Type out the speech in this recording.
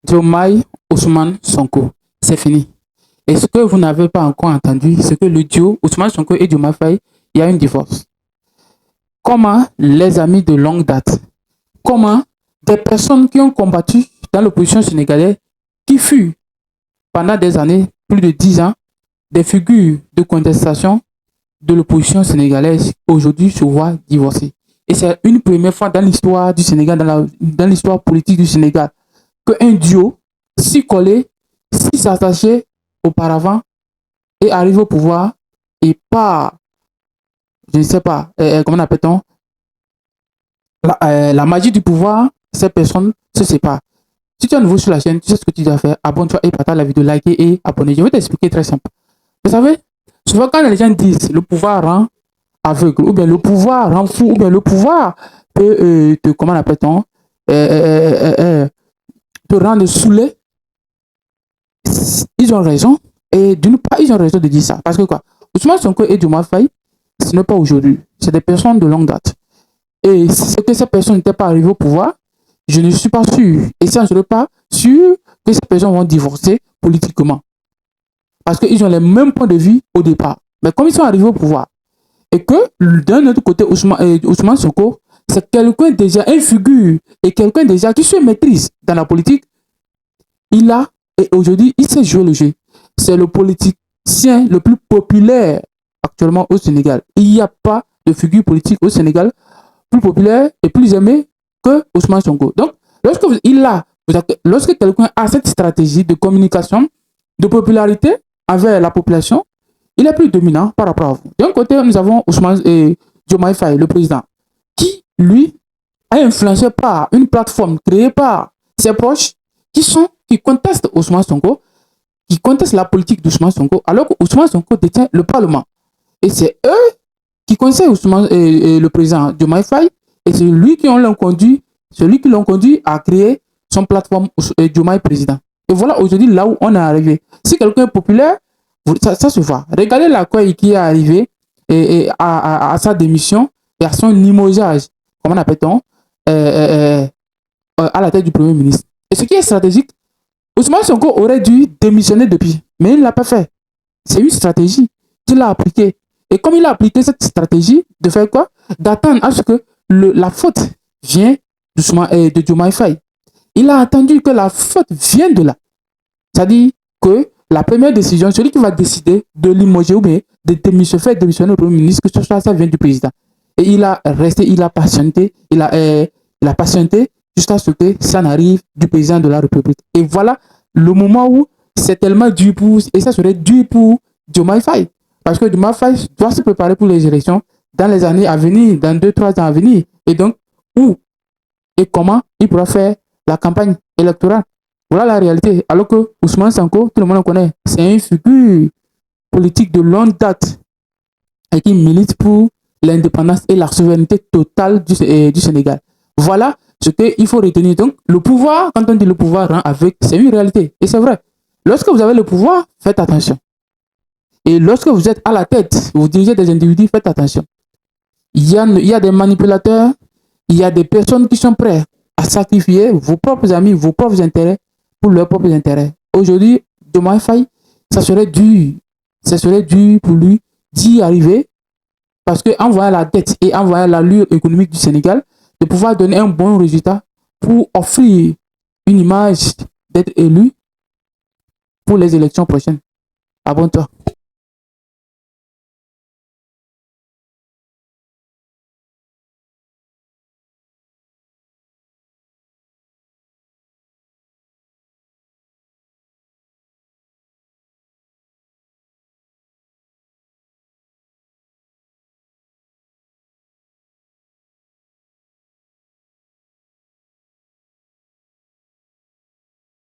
Diomaye Ousmane Sonko. C'est fini. Et ce que vous n'avez pas encore entendu, c'est que le duo Ousmane Sonko et Diomaye Faye, il y a une divorce. Comment les amis de longue date, comment des personnes qui ont combattu dans l'opposition sénégalaise, qui furent pendant des années, plus de 10 ans, des figures de contestation de l'opposition sénégalaise, aujourd'hui se voient divorcer. Et c'est une première fois dans l'histoire du Sénégal, dans l'histoire politique du Sénégal, qu'un duo si collé, si s'attachait auparavant et arrive au pouvoir et pas, je ne sais pas, comment appelle-t-on, la magie du pouvoir, ces personnes se séparent. Si tu es nouveau sur la chaîne, tu sais ce que tu dois faire. Abonne-toi et partage la vidéo, likez et abonnez. Je vais t'expliquer très simple. Vous savez, souvent quand les gens disent le pouvoir rend aveugle, ou bien le pouvoir rend fou, ou bien le pouvoir peut comment appelle-t-on, te rendre saoulé, ils ont raison. Et d'une part, ils ont raison de dire ça. Parce que quoi, Ousmane Sonko et Diomaye Faye, ce n'est pas aujourd'hui. C'est des personnes de longue date. Et si c'est que ces personnes n'étaient pas arrivées au pouvoir, je ne suis pas sûr. Et ça, je ne suis pas sûr que ces personnes vont divorcer politiquement. Parce qu'ils ont les mêmes points de vue au départ. Mais comme ils sont arrivés au pouvoir, et que d'un autre côté, Ousmane Sonko, c'est quelqu'un déjà, une figure, et quelqu'un déjà qui se maîtrise dans la politique, il a, et aujourd'hui, il sait jouer le jeu. C'est le politicien le plus populaire actuellement au Sénégal. Il n'y a pas de figure politique au Sénégal plus populaire et plus aimé que Ousmane Sonko. Donc, lorsque quelqu'un a cette stratégie de communication, de popularité envers la population, il est plus dominant par rapport à vous. D'un côté, nous avons Ousmane et Diomaye Faye, le président, qui, lui, est influencé par une plateforme créée par ses proches qui contestent Ousmane Sonko, qui contestent la politique d'Ousmane Sonko, alors que Ousmane Sonko détient le Parlement. Et c'est eux qui conseillent Ousmane et le président Diomaye Faye, et c'est lui qui l'ont conduit, à créer son plateforme Diomaye président. Et voilà aujourd'hui là où on est arrivé. Si quelqu'un est populaire, ça se voit. Regardez la quoi qui est arrivé à sa démission et à son limogeage, comment appelle-t-on, à la tête du Premier ministre. Et ce qui est stratégique, Ousmane Sonko aurait dû démissionner depuis, mais il ne l'a pas fait. C'est une stratégie qu'il a appliquée. Et comme il a appliqué cette stratégie, de faire quoi? D'attendre à ce que la faute vienne de Diomaye Faye. Il a attendu que la faute vienne de là. C'est-à-dire que la première décision, celui qui va décider de limoger ou bien de faire démissionner le Premier ministre, que ce soit ça vient du président. Et il a resté, il a patienté jusqu'à ce que ça n'arrive du président de la République. Et voilà le moment où c'est tellement dur et ça serait dur pour Diomaye Faye. Parce que Diomaye Faye doit se préparer pour les élections dans les années à venir, dans 2-3 ans à venir. Et donc, où et comment il pourra faire la campagne électorale. Voilà la réalité. Alors que Ousmane Sonko, tout le monde le connaît, c'est une figure politique de longue date et qui milite pour l'indépendance et la souveraineté totale du Sénégal. Voilà ce qu'il faut retenir. Donc, le pouvoir, quand on dit le pouvoir rend aveugle, c'est une réalité. Et c'est vrai. Lorsque vous avez le pouvoir, faites attention. Et lorsque vous êtes à la tête, vous dirigez des individus, faites attention. Il y a des manipulateurs, il y a des personnes qui sont prêtes à sacrifier vos propres amis, vos propres intérêts pour leurs propres intérêts. Aujourd'hui, Diomaye Faye, ça serait dur pour lui d'y arriver parce qu'en voyant la dette et en voyant l'allure économique du Sénégal, de pouvoir donner un bon résultat pour offrir une image d'être élu pour les élections prochaines. Abonne-toi.